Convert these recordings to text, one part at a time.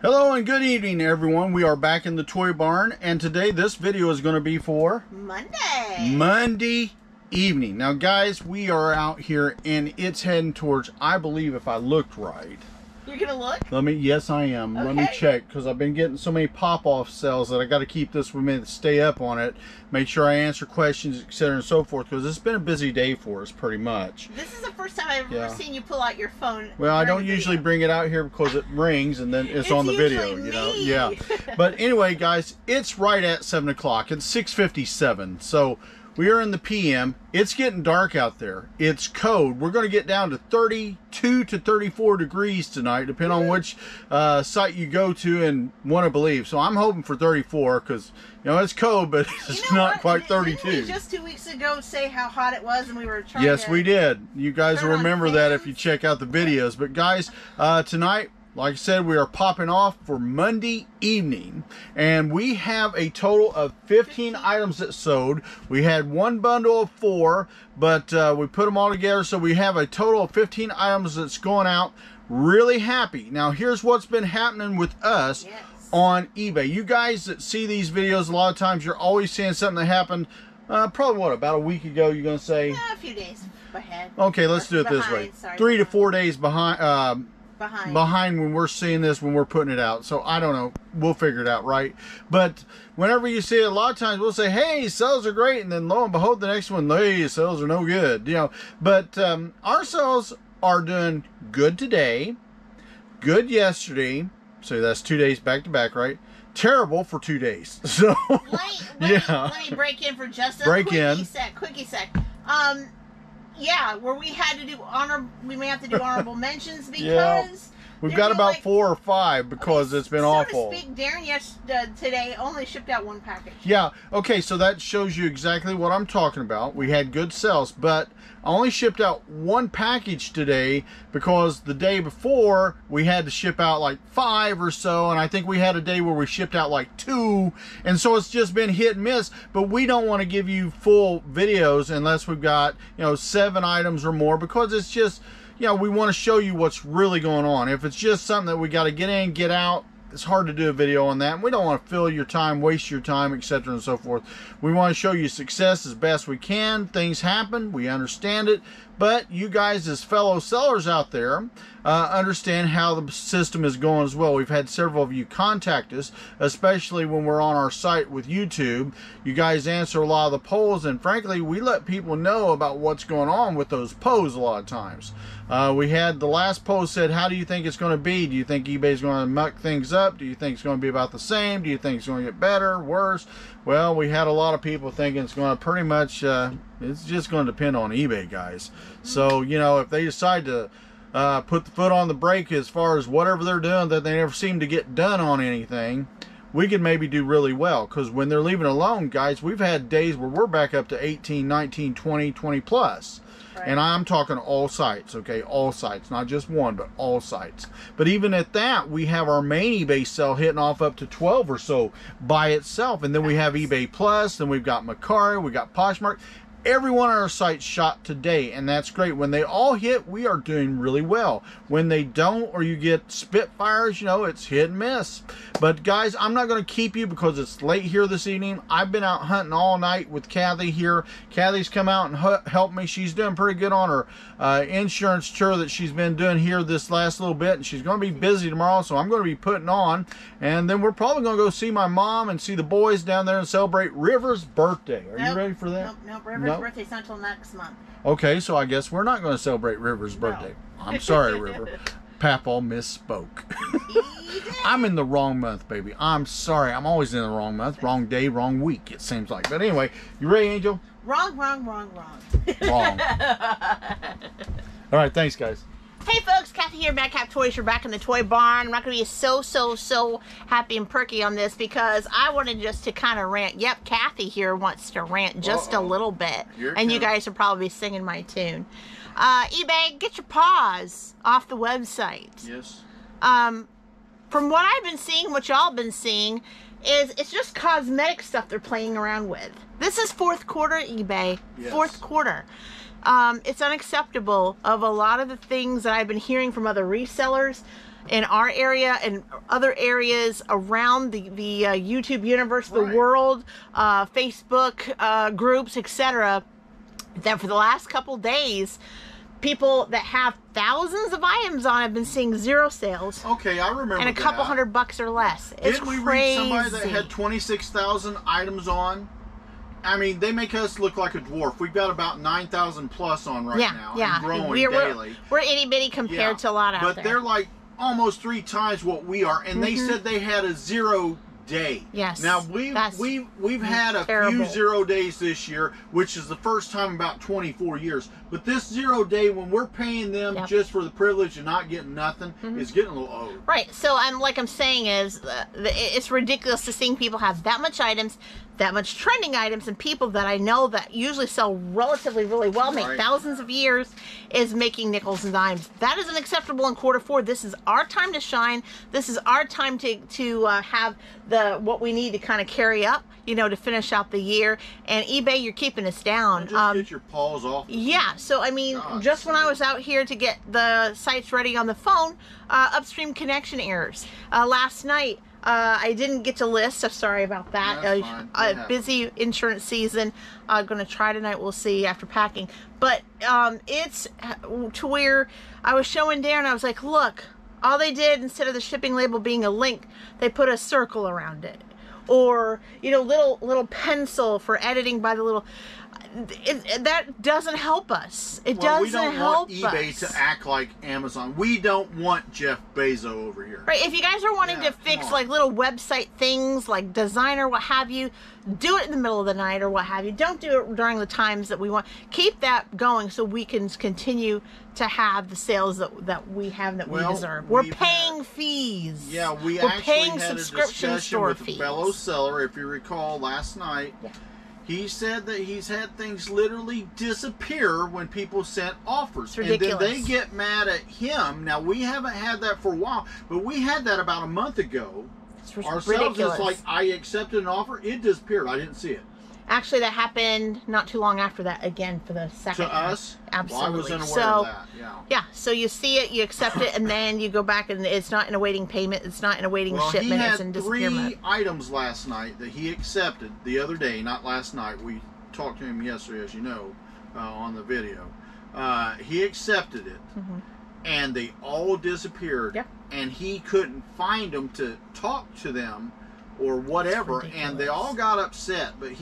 Hello and good evening, everyone. We are back in the toy barn, and today this video is going to be for Monday evening. Now, guys, we are out here, and it's heading towards, I believe, if I looked right. You're gonna look? Yes, I am. Okay. Let me check, because I've been getting so many pop-off sales that I got to keep this with me to stay up on it, make sure I answer questions, etc. and so forth, because it's been a busy day for us, pretty much. This is the first time I've ever seen you pull out your phone. Well, I don't usually bring it out here because it rings and then it's on the video, you know. Yeah. But anyway, guys, it's right at 7 o'clock. It's 6:57. So we are in the PM. It's getting dark out there. It's cold. We're going to get down to 32 to 34 degrees tonight, depending on which site you go to and want to believe. So I'm hoping for 34 because, you know, it's cold, but it's not quite 32. Didn't we just 2 weeks ago say how hot it was and we were trying Yes, we did. You guys will remember that if you check out the videos. But guys, tonight, like I said, we are popping off for Monday evening, and we have a total of 15 items that sold. We had one bundle of 4, but we put them all together, so we have a total of 15 items that's going out. Really happy. Now, here's what's been happening with us on eBay. You guys that see these videos, a lot of times you're always seeing something that happened probably, what, about a week ago, you're going to say? Yeah, a few days behind. Okay, let's do it this way. 3 to 4 days behind when we're seeing this, when we're putting it out. So I don't know, we'll figure it out, right? But whenever you see it, a lot of times we'll say, hey, sales are great, and then lo and behold, the next one, hey, sales are no good, you know. But our sales are doing good today, good yesterday, so that's 2 days back to back, right? Terrible for 2 days. So let me break in for just a quickie sec. Yeah, where we had to do we may have to do honorable mentions because we've got about 4 or 5 because it's been awful. So to speak, Daren today only shipped out 1 package. Yeah, okay, so that shows you exactly what I'm talking about. We had good sales, but I only shipped out 1 package today because the day before we had to ship out like 5 or so, and I think we had a day where we shipped out like 2, and so it's just been hit and miss. But we don't want to give you full videos unless we've got, you know, 7 items or more, because it's just, you know, we want to show you what's really going on. If it's just something that we got to get in, get out, it's hard to do a video on that. And we don't want to fill your time, waste your time, etc. and so forth. We want to show you success as best we can. Things happen. We understand it. But you guys as fellow sellers out there understand how the system is going as well. We've had several of you contact us, especially when we're on our site with YouTube. You guys answer a lot of the polls, and frankly, we let people know about what's going on with those polls a lot of times. We had the last post said, how do you think it's going to be? Do you think eBay's going to muck things up? Do you think it's going to be about the same? Do you think it's going to get better, worse? Well, we had a lot of people thinking it's going to pretty much, it's just going to depend on eBay, guys. So, you know, if they decide to put the foot on the brake as far as whatever they're doing that they never seem to get done on anything, we could maybe do really well. Because when they're leaving alone, guys, we've had days where we're back up to 18, 19, 20, 20 plus. Right. And I'm talking all sites, okay? All sites, not just one, but all sites. But even at that, we have our main eBay sale hitting off up to 12 or so by itself. And then we have eBay Plus, then we've got Mercari, we got Poshmark. Every one of our sites shot today, and that's great. When they all hit, we are doing really well. When they don't, or you get spitfires, you know, it's hit and miss. But guys, I'm not going to keep you because it's late here this evening. I've been out hunting all night with Kathy here. Kathy's come out and helped me. She's doing pretty good on her insurance tour that she's been doing here this last little bit, and she's going to be busy tomorrow, so I'm going to be putting on. And then we're probably going to go see my mom and see the boys down there and celebrate River's birthday. Are you ready for that? Nope, River's birthday's not until next month. Okay, so I guess we're not going to celebrate River's birthday. I'm sorry, River. Papa misspoke. I'm in the wrong month, baby. I'm sorry. I'm always in the wrong month. Wrong day, wrong week, it seems like. But anyway, you ready, Angel? Wrong. Wrong. All right, thanks, guys. Hey folks, Kathy here, Madcap Toys. You're back in the toy barn. I'm not going to be so happy and perky on this because I wanted just to kind of rant. Yep, Kathy here wants to rant just a little bit. And you guys are probably singing my tune. eBay, get your paws off the website. Yes. From what I've been seeing, what y'all been seeing, is it's just cosmetic stuff they're playing around with. This is 4th quarter eBay. Yes. 4th quarter. It's unacceptable of a lot of the things that I've been hearing from other resellers. in our area and other areas around the YouTube universe, the Right. world, Facebook groups, etc., that for the last couple days, people that have thousands of items on have been seeing 0 sales. Okay, I remember And a couple that. $100 or less. It's Didn't we crazy. read somebody that had 26,000 items on? I mean, they make us look like a dwarf. We've got about 9,000 plus on right now, and growing daily. We're itty bitty compared to a lot out there. But they're like almost 3 times what we are, and they said they had a 0 day. Yes. Now we've had a few 0 days this year, which is the first time in about 24 years. But this 0 day, when we're paying them just for the privilege of not getting nothing, is getting a little old. Right. So I'm saying is it's ridiculous to seeing people have that much items, that much trending items, and people that I know that usually sell relatively really well, make thousands of years, is making nickels and dimes. That is unacceptable in Q4. This is our time to shine. This is our time to have what we need to kind of carry up, you know, to finish out the year. And eBay, you're keeping us down. Just get your paws off. Yeah. So I mean, just when I was out here to get the sites ready on the phone, upstream connection errors. Last night, I didn't get to list. I'm sorry about that. Busy insurance season. I'm going to try tonight. We'll see after packing. But it's to where I was showing Daren, I was like, look, all they did, instead of the shipping label being a link, they put a circle around it. Or, you know, little pencil for editing by the little... that doesn't help us. It doesn't help us. We don't want eBay to act like Amazon. We don't want Jeff Bezos over here. Right. If you guys are wanting to fix like little website things like designer, what have you, do it in the middle of the night or what have you. Don't do it during the times that we want. Keep that going so we can continue to have the sales that we have that we deserve. We're paying fees. Yeah, we're actually paying had subscription a discussion store with fees. a fellow seller, if you recall, last night. Yeah. He said that he's had things literally disappear when people sent offers. It's ridiculous. And then they get mad at him. Now, we haven't had that for a while, but we had that about a month ago. It's ourselves. ridiculous. It's like, I accepted an offer, it disappeared. I didn't see it. Actually, that happened not too long after that again for the second To us? Absolutely. Well, I was unaware of that, yeah, so you see it, you accept it, and then you go back and it's not in awaiting payment, it's not in awaiting shipment, it's in disappearment. He had 3 items last night that he accepted the other day, not last night. We talked to him yesterday, as you know, on the video. He accepted it, and they all disappeared, and he couldn't find them to talk to them or whatever, and they all got upset, but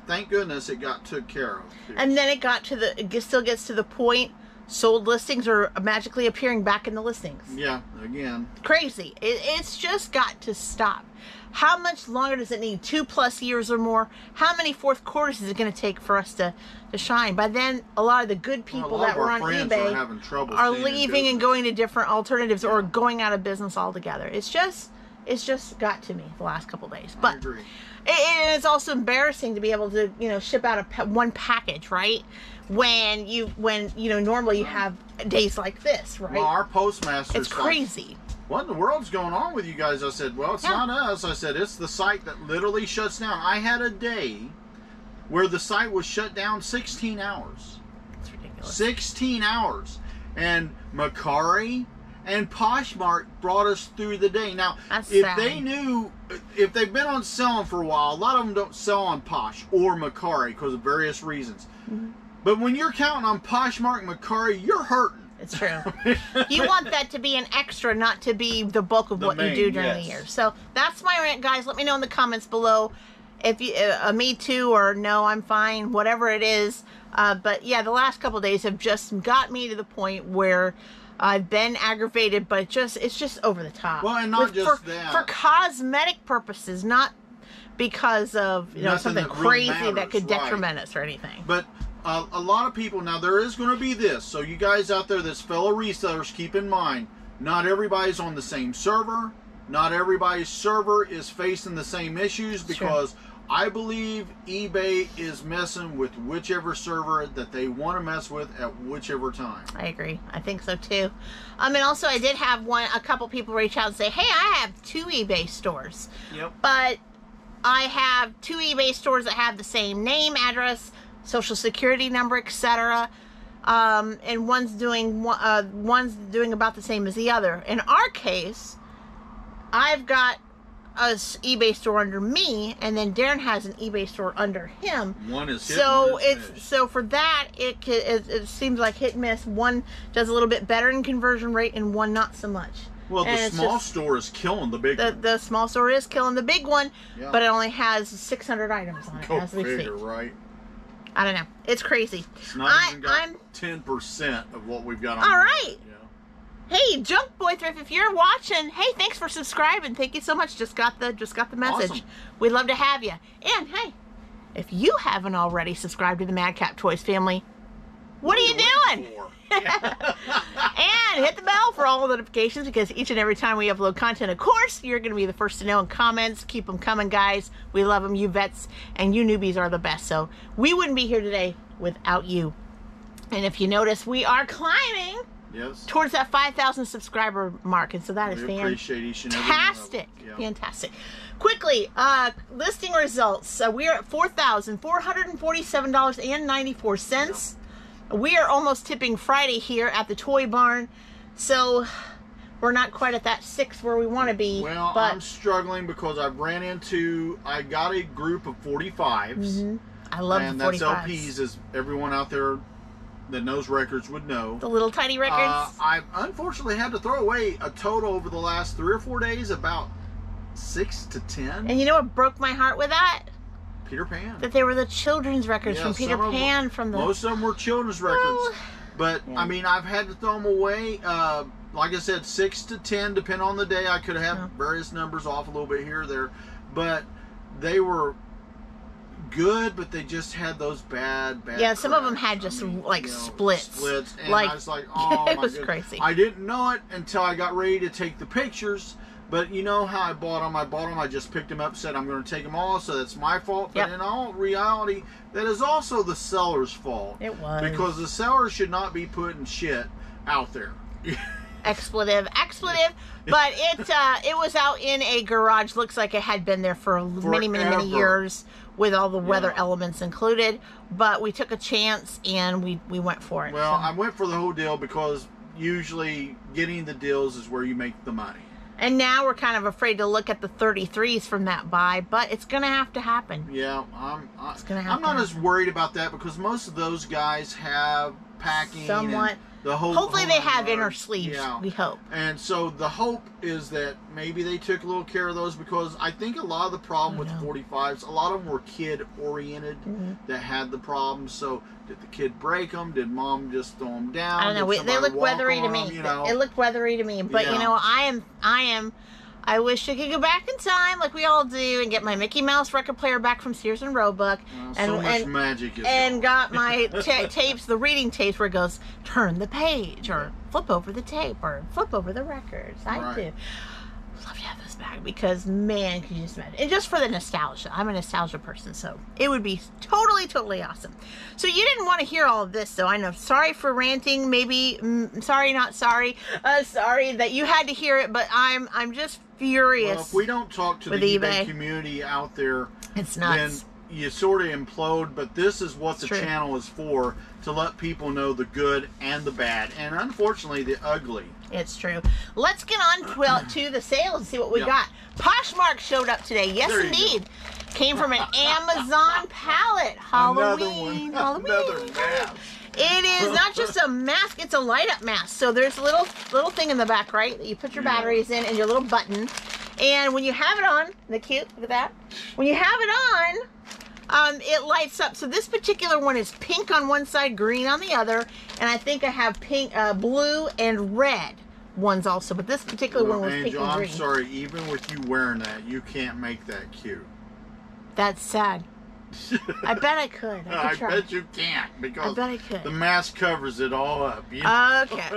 thank goodness it got took care of. And then it still gets to the point, sold listings are magically appearing back in the listings. Yeah, again. Crazy. It's just got to stop. How much longer does it need? 2+ years or more? How many fourth quarters is it going to take for us to shine? By then, a lot of the good people that were on eBay are leaving and going to different alternatives or going out of business altogether. It's just got to me the last couple days. But I agree. It's also embarrassing to be able to, you know, ship out one package, right? When you know, normally you have days like this, right? Well, our postmaster. It's crazy. What in the world's going on with you guys? I said, well, it's not us. I said, it's the site that literally shuts down. I had a day where the site was shut down 16 hours. It's ridiculous. 16 hours. And Mercari and Poshmark brought us through the day. Now, they knew, if they've been on selling for a while, a lot of them don't sell on Posh or Mercari because of various reasons. But when you're counting on Poshmark and Mercari, you're hurting. It's true. You want that to be an extra, not to be the bulk of what you do during the year. So that's my rant, guys. Let me know in the comments below if you me too or no, I'm fine, whatever it is. But yeah, the last couple of days have just got me to the point where I've been aggravated, but it's just over the top. Well, and not just that. For cosmetic purposes, not because of something crazy that could detriment us or anything. But a lot of people, now there is going to be this, so you guys out there that's fellow resellers, keep in mind, not everybody's on the same server. Not everybody's server is facing the same issues because I believe eBay is messing with whichever server that they want to mess with at whichever time. I agree. I think so too. And also I did have a couple people reach out and say, hey, I have 2 eBay stores. Yep. But I have 2 eBay stores that have the same name, address, social security number, etc. and one's doing about the same as the other. In our case, I've got a eBay store under me, and then Daren has an eBay store under him. One is hit, so one is it's finished. so for that it seems like hit and miss. One does a little bit better in conversion rate, and one not so much. Well, the small store is killing the big one. The small store is killing the big one, yeah. but it only has 600 items on it. Go as we figure, speak. right? I don't know. It's crazy. It's not even got 10% of what we've got on. All right. Yeah. Hey, Junkboythrift, if you're watching, hey, thanks for subscribing. Thank you so much. Just got the message. Awesome. We'd love to have you. And hey, if you haven't already subscribed to the Madcap Toys family, what are you doing? And hit the bell for all notifications, because each and every time we upload content, of course, you're going to be the first to know in comments. Keep them coming, guys. We love them. You vets and you newbies are the best. So we wouldn't be here today without you. And if you notice, we are climbing towards that 5,000 subscriber mark, and so that is fantastic. Yeah. Fantastic. Quickly, listing results. We are at $4,447.94. Yep. We are almost tipping Friday here at the Toy Barn, so we're not quite at that 6 where we want to be. Well, but I'm struggling because I got a group of 45s. Mm-hmm. I love the 45s. And that's LPs, as everyone out there that knows records would know. The little tiny records. I've unfortunately had to throw away a total over the last 3 or 4 days, about 6 to 10. And you know what broke my heart with that? Peter Pan. That they were the children's records from Peter Pan. Most of them were children's records. But, yeah. I mean, I've had to throw them away. Like I said, 6 to 10, depending on the day. I could have various numbers off a little bit here or there. But they were good, but they just had those bad yeah, some of them had just splits. And I was like, oh, it was crazy. I didn't know it until I got ready to take the pictures. But you know how I bought them. I just picked them up, said I'm going to take them all, so that's my fault. But in all reality, that is also the seller's fault. It was. Because the seller should not be putting shit out there. Expletive. But it was out in a garage. Looks like it had been there for many years, with all the weather elements included. But we took a chance and we went for it. Well, I went for the whole deal because usually getting the deals is where you make the money. And now we're kind of afraid to look at the 33s from that buy, but it's going to have to happen. Yeah, I'm not as worried about that because most of those guys have packing. Somewhat. Hopefully they have inner sleeves, we hope. And so the hope is that maybe they took a little care of those, because I think a lot of the problem with 45s, a lot of them were kid-oriented that had the problem. So did the kid break them? Did mom just throw them down? I don't know. They look weathery to me. It looked weathery to me. But, you know, I wish I could go back in time like we all do and get my Mickey Mouse record player back from Sears and Roebuck. So much magic is and got my tapes, the reading tapes where it goes, turn the page, or flip over the tape, or flip over the records. I do. Love to have this back because, man, can you just imagine? And just for the nostalgia. I'm a nostalgia person, so it would be totally awesome. So you didn't want to hear all of this, though. I know. Sorry for ranting. Maybe, sorry, not sorry. Sorry that you had to hear it, but I'm just furious. Well, if we don't talk to the eBay community out there, it's nuts. Then you sort of implode. But this is what the channel is for, to let people know the good and the bad, and unfortunately the ugly. It's true. Let's get on to the sales and see what we got. Poshmark showed up today. Yes, indeed. Came from an Amazon pallet. Halloween. Another mask. It is not just a mask, it's a light up mask. So there's a little thing in the back, right, that you put your batteries in, and your little button. And when you have it on, isn't it cute? Look at that. When you have it on, it lights up. So this particular one is pink on one side, green on the other, and I think I have pink, blue, and red ones also. But this particular one was pink and green. I'm sorry, even with you wearing that, you can't make that cute. That's sad. I bet I could. I bet you can't, because I bet I could. The mask covers it all up. You know? Okay.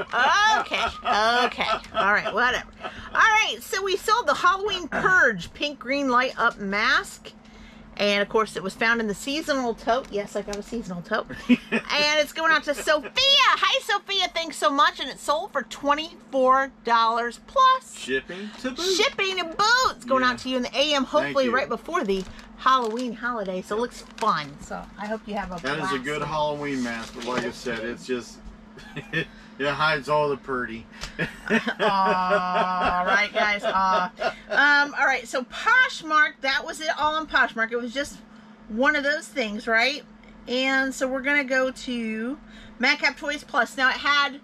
All right, whatever. All right, so we sold the Halloween Purge pink green light up mask. And, of course, it was found in the seasonal tote. Yes, I got a seasonal tote. And it's going out to Sophia. Hi, Sophia. Thanks so much. And it sold for $24 plus. Shipping to boot. Shipping to boot. It's going out to you in the AM, hopefully right before the Halloween holiday, so it looks fun. So I hope you have a That blast. is a good Halloween mask, but like I said, it's just, it hides all the pretty. All right, guys. All right, so Poshmark, that was it all on Poshmark. It was just one of those things, right? And so we're going to go to Madcap Toys Plus. Now, it had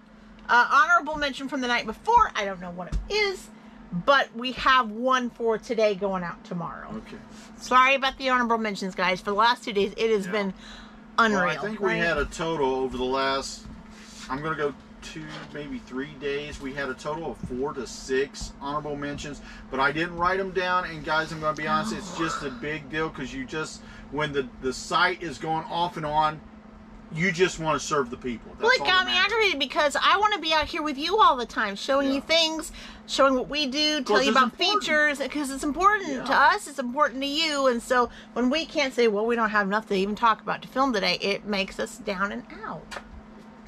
honorable mention from the night before. I don't know what it is, but we have one for today going out tomorrow. Okay. Sorry about the honorable mentions, guys. For the last 2 days, it has been unreal. Well, I think we had a total over the last, I'm going to go 2, maybe 3 days. We had a total of 4 to 6 honorable mentions, but I didn't write them down. And guys, I'm going to be honest, it's just a big deal because you just, when the site is going off and on, you just want to serve the people. That's well, it got me aggravated because I want to be out here with you all the time, showing you things, showing what we do, tell you about features, because it's important to us, it's important to you, and so when we can't say, well, we don't have enough to even talk about to film today, it makes us down and out.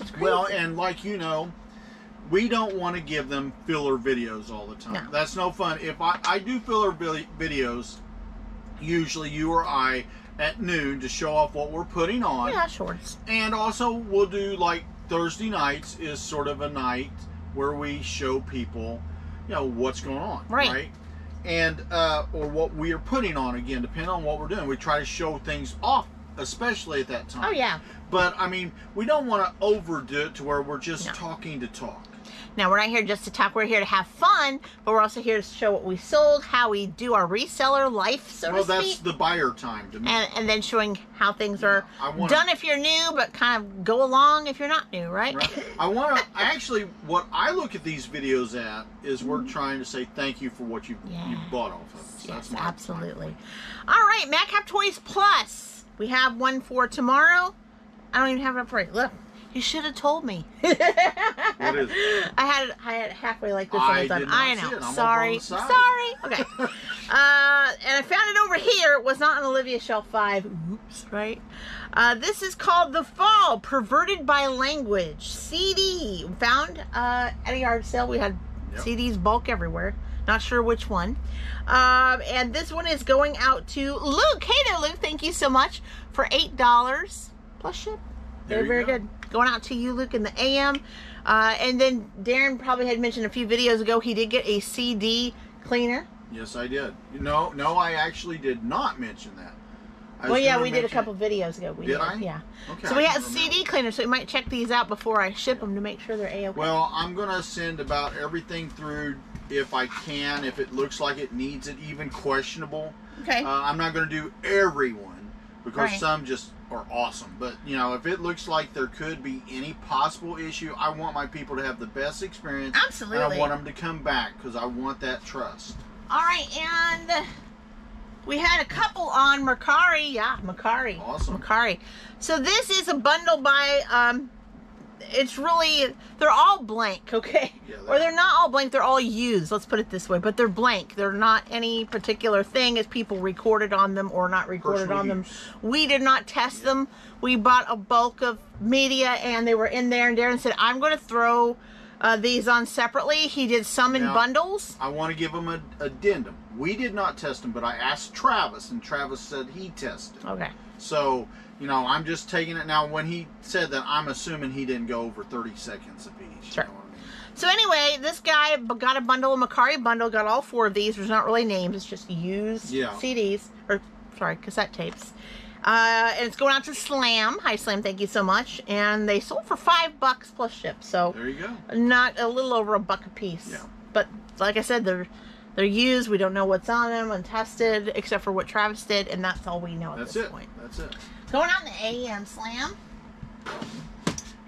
It's crazy. Well, and like you know, we don't want to give them filler videos all the time. No. That's no fun. If I do filler videos, usually you or I, at noon to show off what we're putting on. Yeah, shorts. And also we'll do like Thursday nights is sort of a night where we show people, you know, what's going on. Right? And or what we are putting on, again, depending on what we're doing. We try to show things off, especially at that time. Oh yeah. But I mean, we don't want to overdo it to where we're just talking to talk. Now, we're not here just to talk. We're here to have fun, but we're also here to show what we sold, how we do our reseller life, so to speak. Well, that's the buyer time to me. And then showing how things are done if you're new, but kind of go along if you're not new, right? I want to, actually, what I look at these videos at is we're trying to say thank you for what you bought off of us. That's my absolutely. All right, Madcap Toys Plus. We have one for tomorrow. I don't even have it up right. Look. You should have told me. What is it? I had it halfway like this all the time. I know. Sorry. Okay. And I found it over here. It was not on Olivia's shelf 5. Oops, right? This is called The Fall, Perverted by Language. CD. Found at a yard sale. We had CDs bulk everywhere. Not sure which one. And this one is going out to Luke. Hey there, Luke. Thank you so much for $8 plus ship. Very good. Going out to you, Luke, in the AM. And then Daren probably had mentioned a few videos ago he did get a CD cleaner. Yes, I did. No, I actually did not mention that. Well, yeah, we did a couple videos ago. Did I? Yeah. Okay. So we had CD cleaner, so we might check these out before I ship them to make sure they're A-okay. Well, I'm going to send about everything through if I can, if it looks like it needs it, even questionable. Okay. I'm not going to do every one because some just are awesome. But, you know, if it looks like there could be any possible issue, I want my people to have the best experience. Absolutely. And I want them to come back because I want that trust. All right, and we had a couple on Mercari. Yeah, Mercari. Awesome. Mercari. So this is a bundle by, it's really, they're all blank, okay? Yeah, or they're not all blank, they're all used, let's put it this way, but they're blank. They're not any particular thing as people recorded on them or not recorded on them. We did not test them. We bought a bulk of media and they were in there, and Daren said, I'm going to throw these on separately. He did some in bundles. I want to give them an addendum. We did not test them, but I asked Travis, and Travis said he tested. Okay. So, you know, I'm just taking it. Now, when he said that, I'm assuming he didn't go over 30 seconds apiece. Sure. You know what I mean? So anyway, this guy got a bundle, a Mercari bundle, got all 4 of these. There's not really names. It's just used CDs, or, sorry, cassette tapes. And it's going out to Slam. Hi, Slam. Thank you so much. And they sold for $5 plus ship. So there you go. Not a little over $1 a piece. Yeah. But like I said, they're used. We don't know what's on them, untested, except for what Travis did, and that's all we know at this point. That's it. Going out in the AM Slam.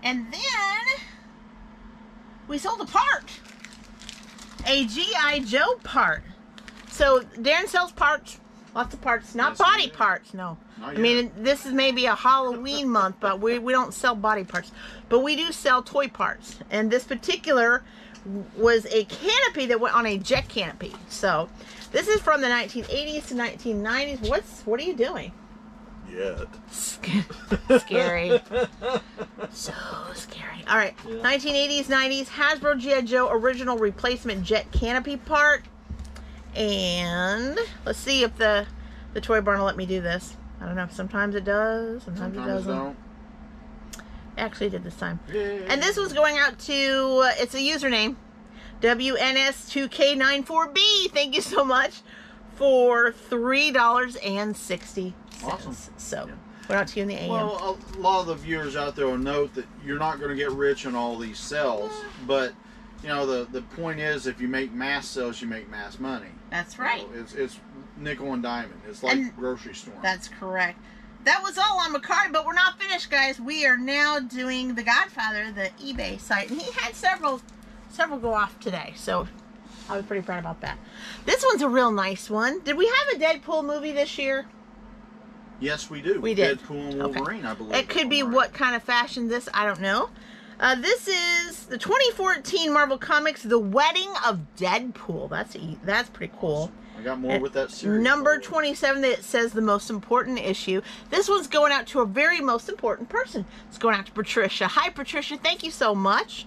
And then we sold a part. A G.I. Joe part. So Daren sells parts. Lots of parts, not body parts, no. I mean, this is maybe a Halloween month, but we don't sell body parts. But we do sell toy parts. And this particular was a canopy that went on a jet canopy. So this is from the 1980s to 1990s. What are you doing? Scary. So scary. All right, 1980s, 90s, Hasbro G.I. Joe original replacement jet canopy part. And let's see if the the Toy Barn will let me do this. I don't know. Sometimes it does. Sometimes it doesn't. Don't. Actually, it did this time. Yay. And this was going out to, it's a username, WNS2K94B. Thank you so much for $3.60. Awesome. So, yeah. went out to you in the AM. Well, a lot of the viewers out there will note that you're not going to get rich on all these sales, but you know the point is, if you make mass sales, you make mass money. That's right. So it's nickel and diamond. It's like grocery store. That's correct. That was all on Mercari, but we're not finished, guys. We are now doing The Godfather, the eBay site, and he had several go off today, so I was pretty proud about that. This one's a real nice one. Did we have a Deadpool movie this year? Yes, we do. We did. Deadpool and Wolverine, okay. I believe. It could be what kind of fashion this, I don't know. This is the 2014 Marvel Comics, The Wedding of Deadpool. That's pretty cool. I got more with that series. Number 27, that says the most important issue. This one's going out to a very most important person. It's going out to Patricia. Hi, Patricia. Thank you so much.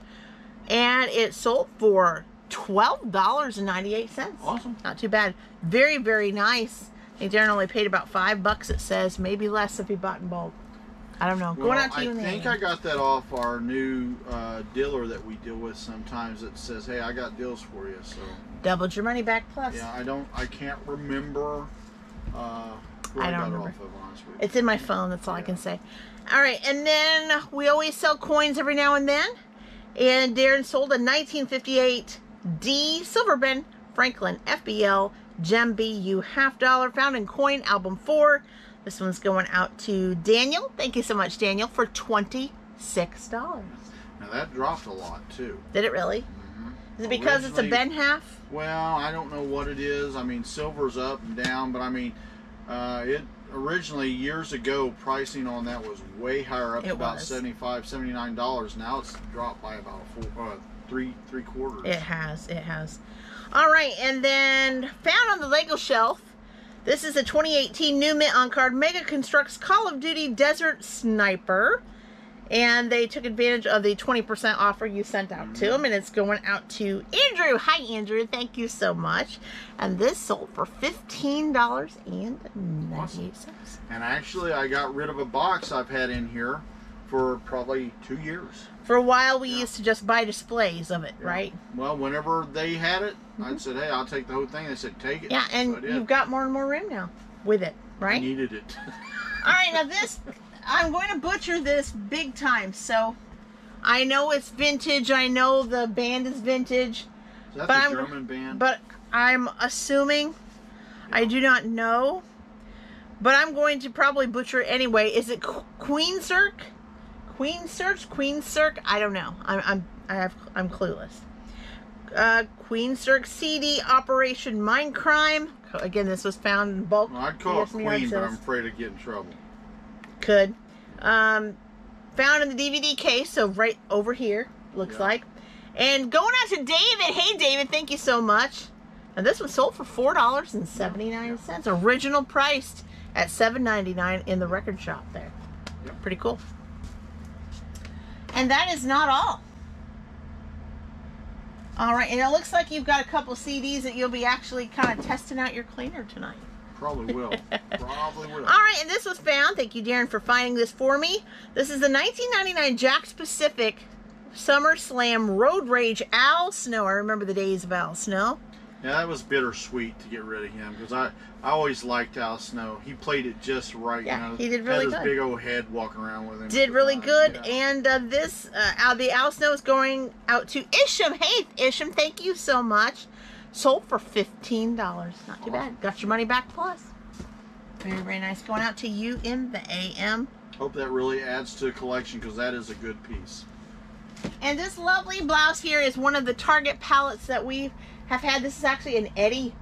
And it sold for $12.98. Awesome. Not too bad. Very, very nice. I think Daren only paid about $5, it says. Maybe less if he bought in bulk. I don't know. Well, Going out to you in the I think I got that off our new dealer that we deal with sometimes. That says, "Hey, I got deals for you." So doubled your money back plus. Yeah, I can't remember. Where I don't got remember. It off of, honestly. It's in my phone. That's all I can say. All right, and then we always sell coins every now and then. And Daren sold a 1958 D Silver Ben Franklin FBL Gem BU $50 found in Coin Album 4. This one's going out to Daniel. Thank you so much, Daniel, for $26. Now that dropped a lot too. Did it really? Mm-hmm. Is it because it's a Ben half? Well, I don't know what it is. I mean, silver's up and down, but I mean, it originally years ago pricing on that was way higher, up to about $75, $79. Now it's dropped by about three quarters. It has. All right, and then found on the Lego shelf. This is a 2018 new mint on card Mega Constructs Call of Duty Desert Sniper. And they took advantage of the 20% offer you sent out to them. And it's going out to Andrew. Hi, Andrew. Thank you so much. And this sold for $15.98. Awesome. And actually, I got rid of a box I've had in here for probably 2 years. For a while, we used to just buy displays of it, right? Well, whenever they had it, I said, "Hey, I'll take the whole thing." They said, "Take it." Yeah, and so you've got more and more room now with it, right? I needed it. All right, now this, I'm going to butcher this big time. So, I know it's vintage. I know the band is vintage. Is that the German band? But I'm assuming, I do not know, but I'm going to probably butcher it anyway. Is it Queen Cirque? I don't know. I'm clueless. Queen Cirque CD Operation Mindcrime. Again, this was found in bulk. Well, I'd call it Queen, but I'm afraid I'd get in trouble. Could. Found in the DVD case, so right over here, looks like. And going out to David. Hey, David, thank you so much. And this one sold for $4.79. Original priced at $7.99 in the record shop there. Yep. Pretty cool. And that is not all. All right, and it looks like you've got a couple CDs that you'll be actually kind of testing out your cleaner tonight. Probably will. Probably will. All right, and this was found. Thank you, Daren, for finding this for me. This is the 1999 Jakks Pacific SummerSlam Road Rage Al Snow. I remember the days of Al Snow. Yeah, that was bittersweet to get rid of him because I always liked Al Snow. He played it just right. Yeah, you know, he did really good. Had his big old head walking around with him. Did really good. Yeah. And this, the Al Snow is going out to Isham. Hey, Isham, thank you so much. Sold for $15. Not too bad. Got your money back plus. Very, very nice. Going out to you in the AM. Hope that really adds to the collection because that is a good piece. And this lovely blouse here is one of the Target palettes that we have had. This is actually an Eddie.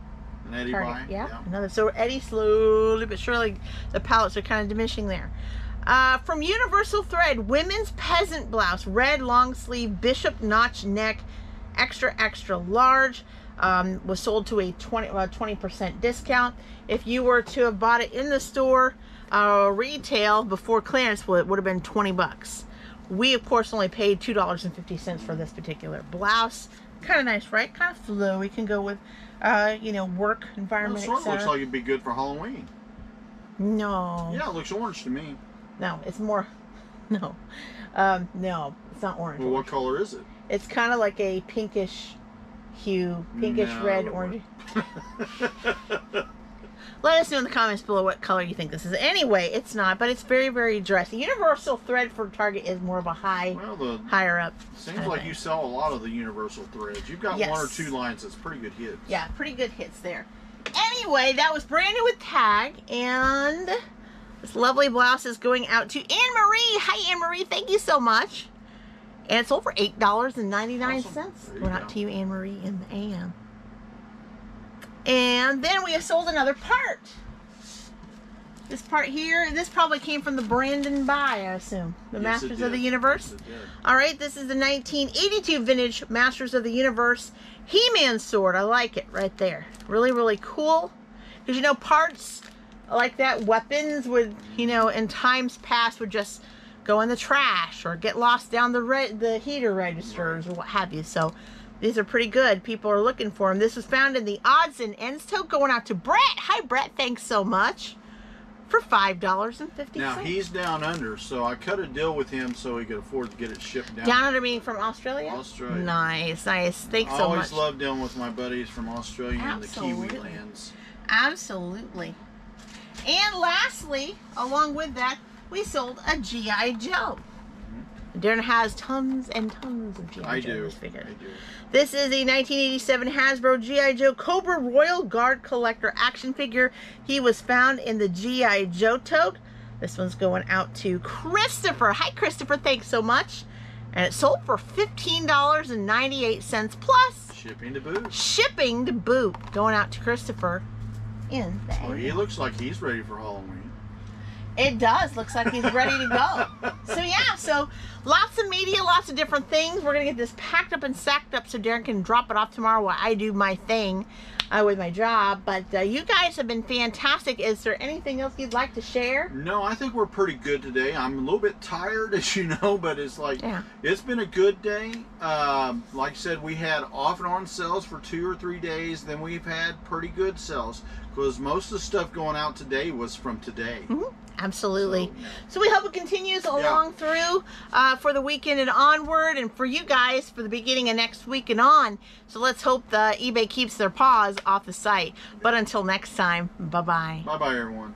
An Eddie Target. buy? Yeah. Another. So Eddie, slowly but surely, the palettes are kind of diminishing there. From Universal Thread, women's peasant blouse, red long sleeve, bishop notch neck, extra, extra large. Was sold to a 20% discount. If you were to have bought it in the store, retail before clearance, it would have been $20. We, of course, only paid $2.50 for this particular blouse. Kind of nice, right? Kind of flowy. Can go with, you know, work environment, Well, it sort of etc. looks like it'd be good for Halloween. No. Yeah, it looks orange to me. No, it's more. No. No, it's not orange. Well, what color is it? It's kind of like a pinkish hue, pinkish red, orange. Let us know in the comments below what color you think this is. Anyway, it's not, but it's very, very dressy. Universal thread for Target is more of a higher up. Seems like you sell a lot of the universal threads. You've got one or two lines that's pretty good hits. Yeah, pretty good hits there. Anyway, that was brand new with tag, and this lovely blouse is going out to Anne-Marie. Hi, Anne-Marie. Thank you so much. And it's sold for $8.99. Awesome. Going out to you, Anne-Marie, in the AM. And then we have sold another part. This part here, this probably came from the Brandon buy, I assume. The Masters of the Universe. All right, this is the 1982 vintage Masters of the Universe He-Man sword. I like it right there. Really, really cool. Because, you know, parts like that, weapons would, you know, in times past would just go in the trash or get lost down the heater registers or what have you. So these are pretty good. People are looking for them. This was found in the odds and ends tote, going out to Brett. Hi, Brett. Thanks so much. For $5.50. Now, he's down under, so I cut a deal with him so he could afford to get it shipped down. Down under meaning from Australia? Australia. Nice, nice. Thanks so much. I always love dealing with my buddies from Australia and the Kiwi lands. Absolutely. And lastly, along with that, we sold a G.I. Joe. Daren has tons and tons of G.I. Joe figures. I do. This is a 1987 Hasbro G.I. Joe Cobra Royal Guard Collector action figure. He was found in the G.I. Joe tote. This one's going out to Christopher. Hi, Christopher. Thanks so much. And it sold for $15.98 plus shipping to boot. Shipping to boot. Going out to Christopher in the Well, he looks like he's ready for Halloween. It does. Looks like he's ready to go. So, yeah. So, lots of media, lots of different things. We're going to get this packed up and sacked up so Daren can drop it off tomorrow while I do my thing with my job. But you guys have been fantastic. Is there anything else you'd like to share? No, I think we're pretty good today. I'm a little bit tired, as you know, but it's like, it's been a good day. Like I said, we had off and on sales for 2 or 3 days. Then we've had pretty good sales because most of the stuff going out today was from today. Absolutely. So we hope it continues along through for the weekend and onward, and for you guys for the beginning of next week and on. So let's hope the eBay keeps their paws off the site. But until next time, bye-bye. Bye-bye, everyone.